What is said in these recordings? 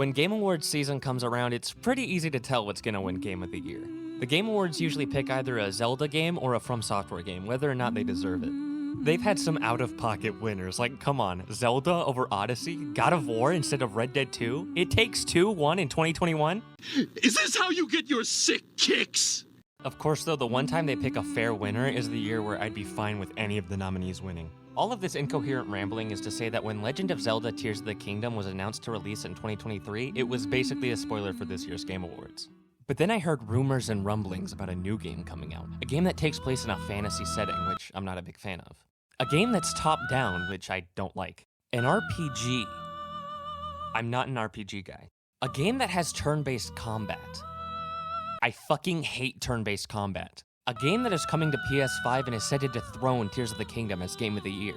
When Game Awards season comes around, it's pretty easy to tell what's gonna win Game of the Year. The Game Awards usually pick either a Zelda game or a From Software game, whether or not they deserve it. They've had some out-of-pocket winners, like, come on, Zelda over Odyssey, God of War instead of Red Dead 2, It Takes Two won in 2021. Is this how you get your sick kicks? Of course, though, the one time they pick a fair winner is the year where I'd be fine with any of the nominees winning. All of this incoherent rambling is to say that when Legend of Zelda Tears of the Kingdom was announced to release in 2023, it was basically a spoiler for this year's Game Awards. But then I heard rumors and rumblings about a new game coming out, a game that takes place in a fantasy setting, which I'm not a big fan of. A game that's top-down, which I don't like. An RPG. I'm not an RPG guy. A game that has turn-based combat. I fucking hate turn-based combat. A game that is coming to PS5 and is said to dethrone Tears of the Kingdom as Game of the Year.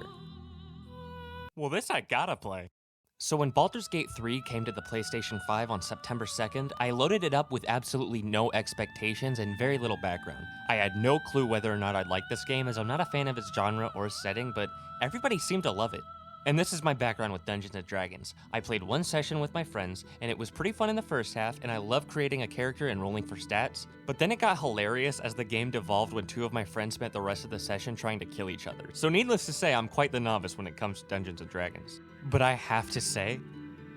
Well, this I gotta play. So when Baldur's Gate 3 came to the PlayStation 5 on September 2nd, I loaded it up with absolutely no expectations and very little background. I had no clue whether or not I'd like this game, as I'm not a fan of its genre or setting, but everybody seemed to love it. And this is my background with Dungeons & Dragons. I played one session with my friends, and it was pretty fun in the first half, and I loved creating a character and rolling for stats, but then it got hilarious as the game devolved when two of my friends spent the rest of the session trying to kill each other. So needless to say, I'm quite the novice when it comes to Dungeons & Dragons. But I have to say,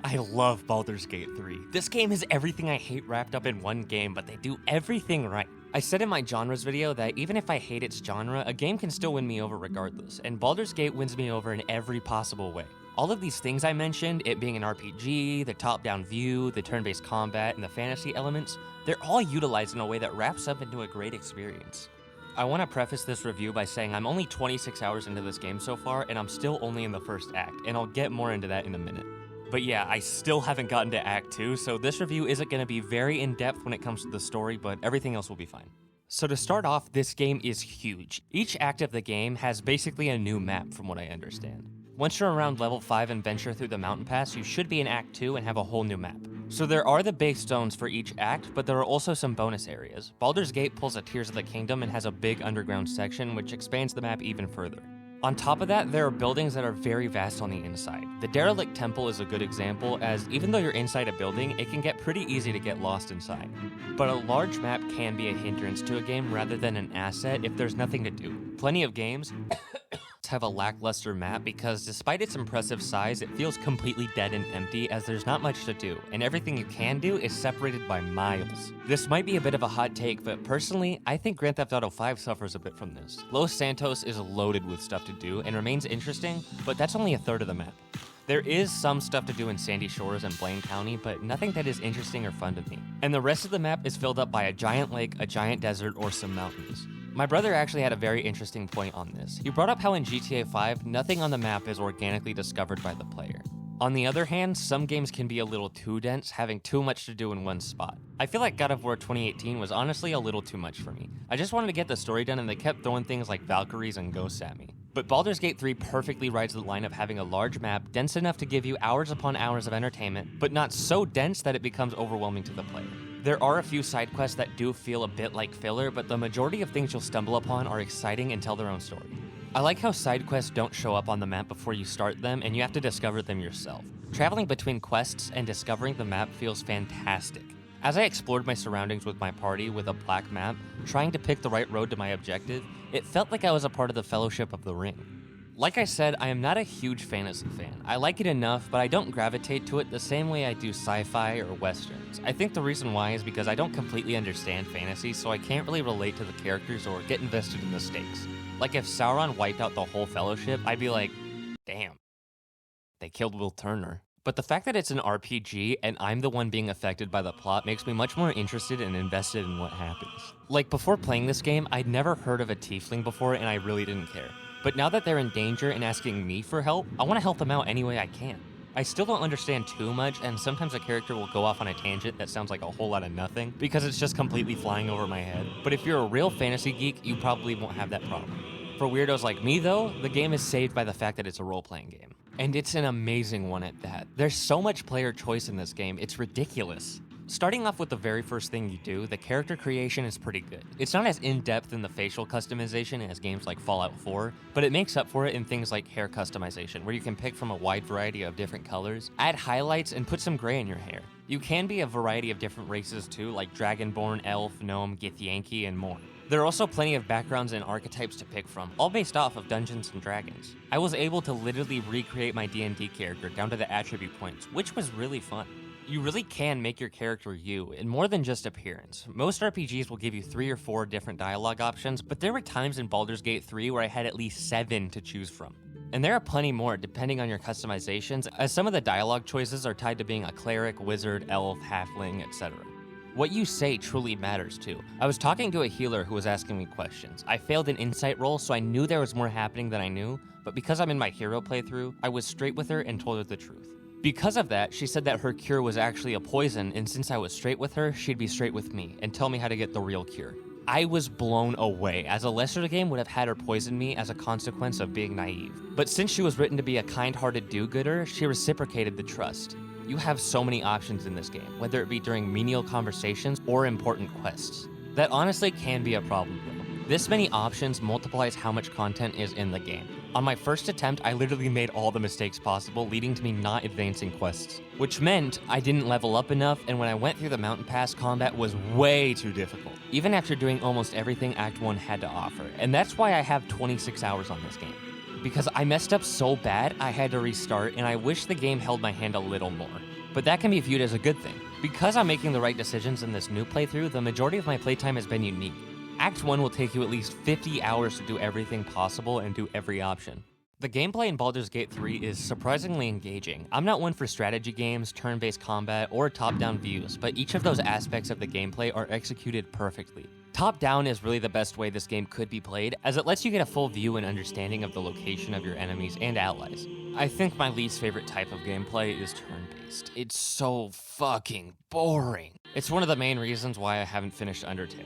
I love Baldur's Gate 3. This game is everything I hate wrapped up in one game, but they do everything right. I said in my genres video that even if I hate its genre, a game can still win me over regardless, and Baldur's Gate wins me over in every possible way. All of these things I mentioned, it being an RPG, the top-down view, the turn-based combat, and the fantasy elements, they're all utilized in a way that wraps up into a great experience. I want to preface this review by saying I'm only 26 hours into this game so far, and I'm still only in the first act, and I'll get more into that in a minute. But yeah, I still haven't gotten to Act 2, so this review isn't going to be very in-depth when it comes to the story, but everything else will be fine. So to start off, this game is huge. Each act of the game has basically a new map from what I understand. Once you're around level 5 and venture through the mountain pass, you should be in Act 2 and have a whole new map. So there are the base zones for each act, but there are also some bonus areas. Baldur's Gate pulls a Tears of the Kingdom and has a big underground section, which expands the map even further. On top of that, there are buildings that are very vast on the inside. The Derelict Temple is a good example, as even though you're inside a building, it can get pretty easy to get lost inside. But a large map can be a hindrance to a game rather than an asset if there's nothing to do. Plenty of games have a lackluster map because despite its impressive size, it feels completely dead and empty as there's not much to do, and everything you can do is separated by miles. This might be a bit of a hot take, but personally, I think Grand Theft Auto 5 suffers a bit from this. Los Santos is loaded with stuff to do and remains interesting, but that's only a third of the map. There is some stuff to do in Sandy Shores and Blaine County, but nothing that is interesting or fun to me. And the rest of the map is filled up by a giant lake, a giant desert, or some mountains. My brother actually had a very interesting point on this. He brought up how in GTA 5, nothing on the map is organically discovered by the player. On the other hand, some games can be a little too dense, having too much to do in one spot. I feel like God of War 2018 was honestly a little too much for me. I just wanted to get the story done and they kept throwing things like Valkyries and ghosts at me. But Baldur's Gate 3 perfectly rides the line of having a large map, dense enough to give you hours upon hours of entertainment, but not so dense that it becomes overwhelming to the player. There are a few side quests that do feel a bit like filler, but the majority of things you'll stumble upon are exciting and tell their own story. I like how side quests don't show up on the map before you start them, and you have to discover them yourself. Traveling between quests and discovering the map feels fantastic. As I explored my surroundings with my party with a black map, trying to pick the right road to my objective, it felt like I was a part of the Fellowship of the Ring. Like I said, I am not a huge fantasy fan. I like it enough, but I don't gravitate to it the same way I do sci-fi or westerns. I think the reason why is because I don't completely understand fantasy, so I can't really relate to the characters or get invested in the stakes. Like if Sauron wiped out the whole Fellowship, I'd be like, damn, they killed Will Turner. But the fact that it's an RPG and I'm the one being affected by the plot makes me much more interested and invested in what happens. Like before playing this game, I'd never heard of a tiefling before and I really didn't care. But now that they're in danger and asking me for help, I want to help them out any way I can. I still don't understand too much, and sometimes a character will go off on a tangent that sounds like a whole lot of nothing, because it's just completely flying over my head. But if you're a real fantasy geek, you probably won't have that problem. For weirdos like me though, the game is saved by the fact that it's a role-playing game. And it's an amazing one at that. There's so much player choice in this game, it's ridiculous. Starting off with the very first thing you do, the character creation is pretty good. It's not as in-depth in the facial customization as games like Fallout 4, but it makes up for it in things like hair customization, where you can pick from a wide variety of different colors, add highlights, and put some gray in your hair. You can be a variety of different races too, like Dragonborn, Elf, Gnome, Githyanki, and more. There are also plenty of backgrounds and archetypes to pick from, all based off of Dungeons & Dragons. I was able to literally recreate my D&D character down to the attribute points, which was really fun. You really can make your character you, and more than just appearance. Most RPGs will give you 3 or 4 different dialogue options, but there were times in Baldur's Gate 3 where I had at least 7 to choose from. And there are plenty more depending on your customizations, as some of the dialogue choices are tied to being a cleric, wizard, elf, halfling, etc. What you say truly matters too. I was talking to a healer who was asking me questions. I failed an insight roll, so I knew there was more happening than I knew, but because I'm in my hero playthrough, I was straight with her and told her the truth. Because of that, she said that her cure was actually a poison, and since I was straight with her, she'd be straight with me and tell me how to get the real cure. I was blown away, as a lesser game would have had her poison me as a consequence of being naive. But since she was written to be a kind-hearted do-gooder, she reciprocated the trust. You have so many options in this game, whether it be during menial conversations or important quests. That honestly can be a problem though. This many options multiplies how much content is in the game. On my first attempt, I literally made all the mistakes possible, leading to me not advancing quests, which meant I didn't level up enough, and when I went through the mountain pass, combat was way too difficult, even after doing almost everything Act 1 had to offer, and that's why I have 26 hours on this game. Because I messed up so bad, I had to restart, and I wish the game held my hand a little more. But that can be viewed as a good thing. Because I'm making the right decisions in this new playthrough, the majority of my playtime has been unique. Act 1 will take you at least 50 hours to do everything possible and do every option. The gameplay in Baldur's Gate 3 is surprisingly engaging. I'm not one for strategy games, turn-based combat, or top-down views, but each of those aspects of the gameplay are executed perfectly. Top-down is really the best way this game could be played, as it lets you get a full view and understanding of the location of your enemies and allies. I think my least favorite type of gameplay is turn-based. It's so fucking boring. It's one of the main reasons why I haven't finished Undertale.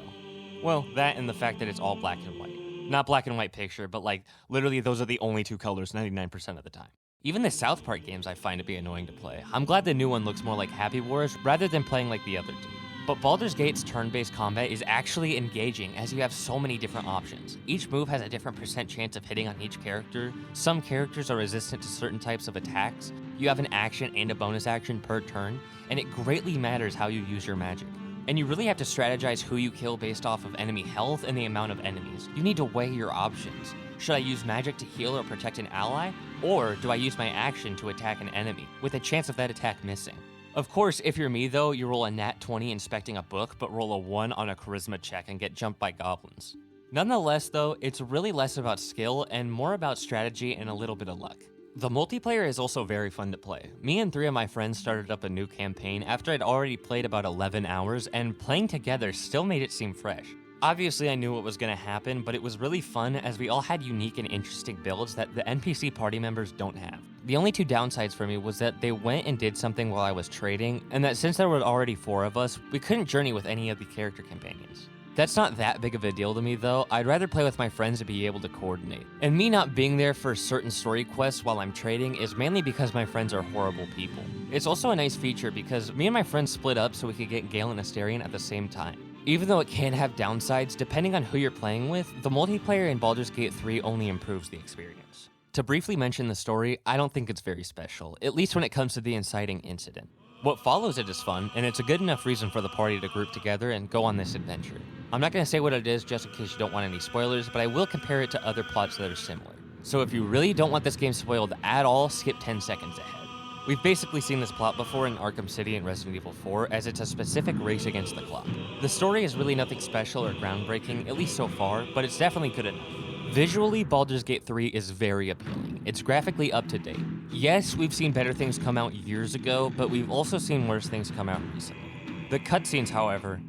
Well, that and the fact that it's all black and white. Not black and white picture, but like, literally those are the only 2 colors 99% of the time. Even the South Park games I find to be annoying to play. I'm glad the new one looks more like Happy Wars rather than playing like the other two. But Baldur's Gate's turn-based combat is actually engaging, as you have so many different options. Each move has a different % chance of hitting on each character. Some characters are resistant to certain types of attacks. You have an action and a bonus action per turn, and it greatly matters how you use your magic. And you really have to strategize who you kill based off of enemy health and the amount of enemies. You need to weigh your options. Should I use magic to heal or protect an ally? Or do I use my action to attack an enemy, with a chance of that attack missing? Of course, if you're me though, you roll a nat 20 inspecting a book, but roll a 1 on a charisma check and get jumped by goblins. Nonetheless though, it's really less about skill and more about strategy and a little bit of luck. The multiplayer is also very fun to play. Me and 3 of my friends started up a new campaign after I'd already played about 11 hours, and playing together still made it seem fresh. Obviously I knew what was going to happen, but it was really fun as we all had unique and interesting builds that the NPC party members don't have. The only 2 downsides for me was that they went and did something while I was trading, and that since there were already 4 of us, we couldn't journey with any of the character companions. That's not that big of a deal to me though. I'd rather play with my friends to be able to coordinate. And me not being there for certain story quests while I'm trading is mainly because my friends are horrible people. It's also a nice feature because me and my friends split up so we could get Gale and Astarion at the same time. Even though it can have downsides, depending on who you're playing with, the multiplayer in Baldur's Gate 3 only improves the experience. To briefly mention the story, I don't think it's very special, at least when it comes to the inciting incident. What follows it is fun, and it's a good enough reason for the party to group together and go on this adventure. I'm not going to say what it is just in case you don't want any spoilers, but I will compare it to other plots that are similar. So if you really don't want this game spoiled at all, skip 10 seconds ahead. We've basically seen this plot before in Arkham City and Resident Evil 4, as it's a specific race against the clock. The story is really nothing special or groundbreaking, at least so far, but it's definitely good enough. Visually, Baldur's Gate 3 is very appealing. It's graphically up to date. Yes, we've seen better things come out years ago, but we've also seen worse things come out recently. The cutscenes, however,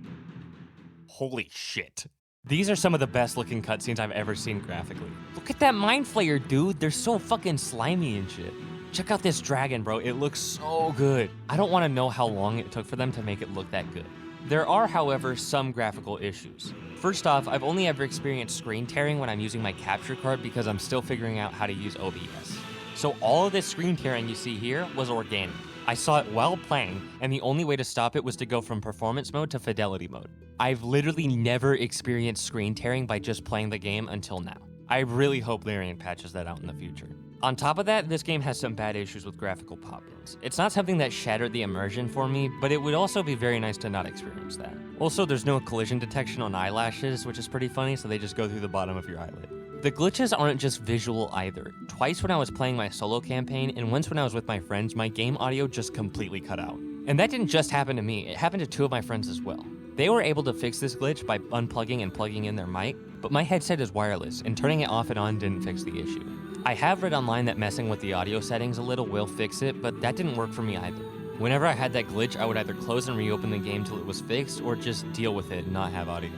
holy shit. These are some of the best looking cutscenes I've ever seen graphically. Look at that Mind Flayer, dude. They're so fucking slimy and shit. Check out this dragon, bro. It looks so good. I don't want to know how long it took for them to make it look that good. There are, however, some graphical issues. First off, I've only ever experienced screen tearing when I'm using my capture card because I'm still figuring out how to use OBS. So all of this screen tearing you see here was organic. I saw it while playing, and the only way to stop it was to go from performance mode to fidelity mode. I've literally never experienced screen tearing by just playing the game until now. I really hope Larian patches that out in the future. On top of that, this game has some bad issues with graphical pop-ins. It's not something that shattered the immersion for me, but it would also be very nice to not experience that. Also, there's no collision detection on eyelashes, which is pretty funny, so they just go through the bottom of your eyelid. The glitches aren't just visual either. Twice when I was playing my solo campaign, and once when I was with my friends, my game audio just completely cut out. And that didn't just happen to me, it happened to 2 of my friends as well. They were able to fix this glitch by unplugging and plugging in their mic, but my headset is wireless, and turning it off and on didn't fix the issue. I have read online that messing with the audio settings a little will fix it, but that didn't work for me either. Whenever I had that glitch, I would either close and reopen the game till it was fixed, or just deal with it and not have audio.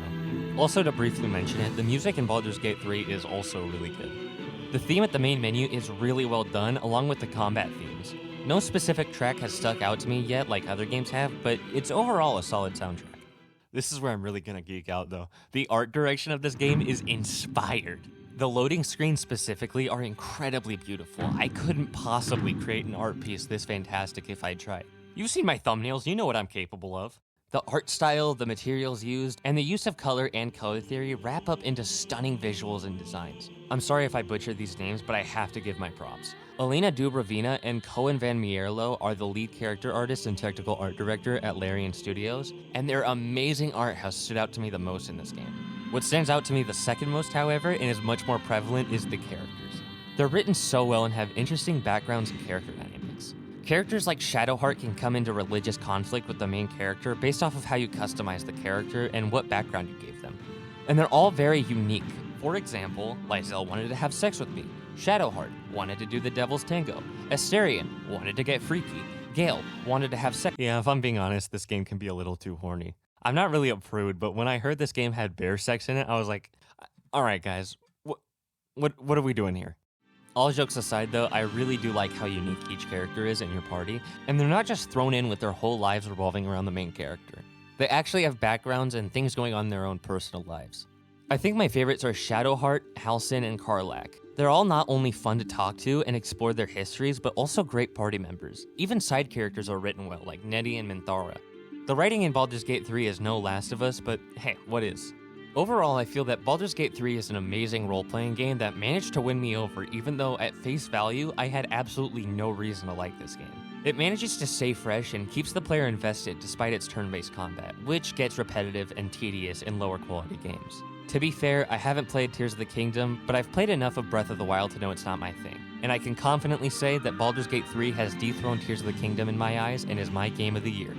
Also, to briefly mention it, the music in Baldur's Gate 3 is also really good. The theme at the main menu is really well done, along with the combat themes. No specific track has stuck out to me yet like other games have, but it's overall a solid soundtrack. This is where I'm really gonna geek out though. The art direction of this game is inspired. The loading screens specifically are incredibly beautiful. I couldn't possibly create an art piece this fantastic if I tried. You've seen my thumbnails, you know what I'm capable of. The art style, the materials used, and the use of color and color theory wrap up into stunning visuals and designs. I'm sorry if I butchered these names, but I have to give my props. Elena Dubrovina and Cohen Van Mierlo are the lead character artist and technical art director at Larian Studios, and their amazing art has stood out to me the most in this game. What stands out to me the second most, however, and is much more prevalent, is the characters. They're written so well and have interesting backgrounds and character dynamics. Characters like Shadowheart can come into religious conflict with the main character based off of how you customize the character and what background you gave them. And they're all very unique. For example, Lysel wanted to have sex with me. Shadowheart wanted to do the Devil's Tango. Asterion wanted to get freaky. Gale wanted to have sex. Yeah, if I'm being honest, this game can be a little too horny. I'm not really a prude, but when I heard this game had bear sex in it, I was like, alright guys, what are we doing here? All jokes aside though, I really do like how unique each character is in your party, and they're not just thrown in with their whole lives revolving around the main character. They actually have backgrounds and things going on in their own personal lives. I think my favorites are Shadowheart, Halsin, and Karlach. They're all not only fun to talk to and explore their histories, but also great party members. Even side characters are written well, like Nettie and Minthara. The writing in Baldur's Gate 3 is no Last of Us, but hey, what is? Overall, I feel that Baldur's Gate 3 is an amazing role-playing game that managed to win me over, even though at face value, I had absolutely no reason to like this game. It manages to stay fresh and keeps the player invested despite its turn-based combat, which gets repetitive and tedious in lower quality games. To be fair, I haven't played Tears of the Kingdom, but I've played enough of Breath of the Wild to know it's not my thing. And I can confidently say that Baldur's Gate 3 has dethroned Tears of the Kingdom in my eyes and is my game of the year.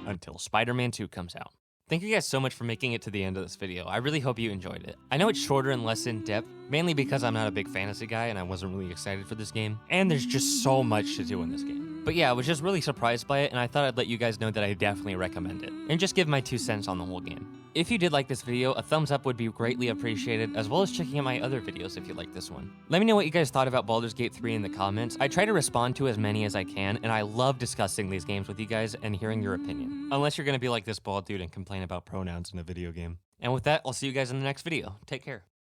Until Spider-Man 2 comes out. Thank you guys so much for making it to the end of this video. I really hope you enjoyed it. I know it's shorter and less in-depth, mainly because I'm not a big fantasy guy and I wasn't really excited for this game. And there's just so much to do in this game. But yeah, I was just really surprised by it and I thought I'd let you guys know that I definitely recommend it. And just give my 2 cents on the whole game. If you did like this video, a thumbs up would be greatly appreciated, as well as checking out my other videos if you like this one. Let me know what you guys thought about Baldur's Gate 3 in the comments. I try to respond to as many as I can, and I love discussing these games with you guys and hearing your opinion. Unless you're gonna be like this bald dude and complain about pronouns in a video game. And with that, I'll see you guys in the next video. Take care.